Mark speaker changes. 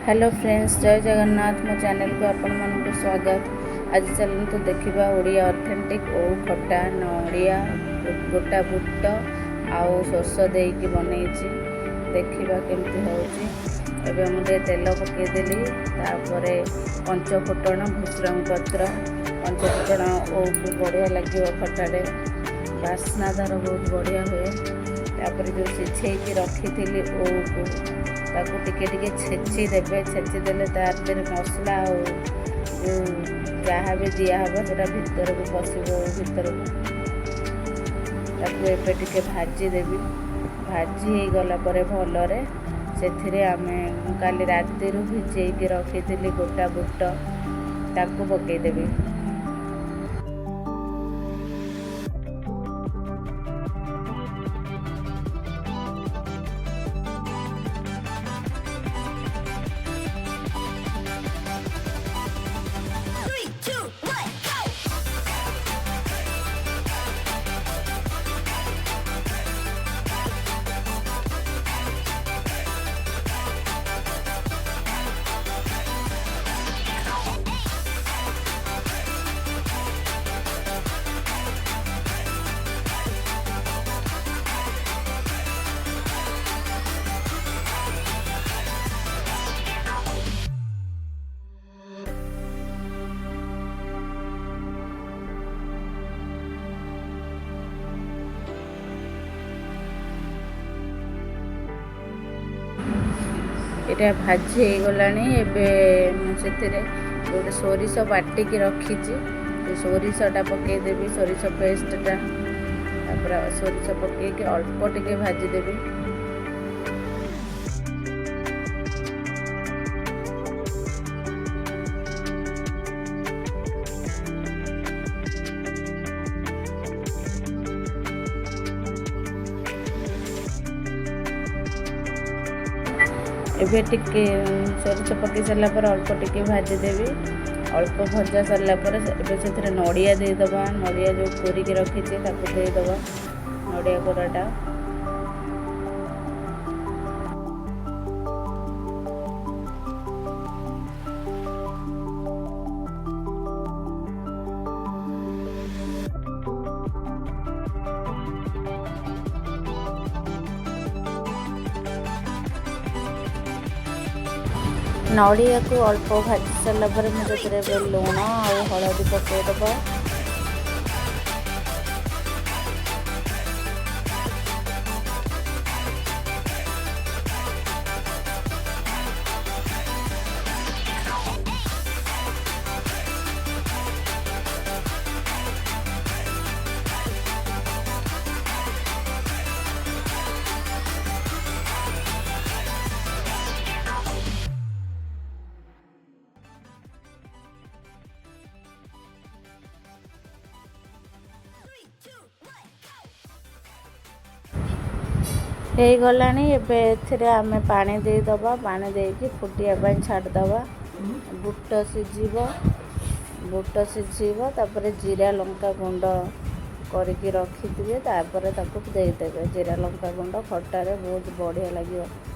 Speaker 1: Hello friends, जय जगन्नाथ। मो channel को आपण मानक स्वागत। आज चलते देखा ओडिया ऑथेंटिक ओ खटा नड़िया गोटा बुट आउ सोर्स देकी बनई देखा केमती होची। एबे मुझे तेल पकईदेली तापर पंच फुटण भूसरंग पत्र पंच फुटण ओ बढ़िया लगे खटारे बास्ना तार बहुत बढ़िया हुए। तापर जो सिझे रखी थी ओ को ताकू टिके छेची देवे। छेची देले तार मसला जहाँ भी दिहब से भीतर को पशिब भीतर ताकू एबे टिके भाजी देवी। भाजी हो गला पर भलरे से आमे काली राति भिजेकी रखी थी गोटा बुट ताकू पकईदेवी। एटा भाजी हो गला। गोटे सोरिष बाटिकी रखी सोरिषटा पकईदेवी। सोरिष पेस्टा सोरिष पकईकी अल्प टिके भाजीदेवी। एबे टिके सोरिष पकई सारा पर अल्प टिके भाजीदेवी। अल्प भजा सारा पर एबे से नड़िया देदबा। नड़िया जो कोरिकी रखी देदबा नड़िया कोराटा। नड़िया को अल्प भाजी सारा पर मुझे लुण और हलदी पकईदबा। हो गलानी। एबे आमे पानी देदबा। पानी देकी फुटिया छाड़दबा। बुट सिझिब तापर जीरा लंका गुंड करके रखी थे तापर ताकू देदेवे। जीरा लंका गुंड खटारे बहुत बढ़िया लगे।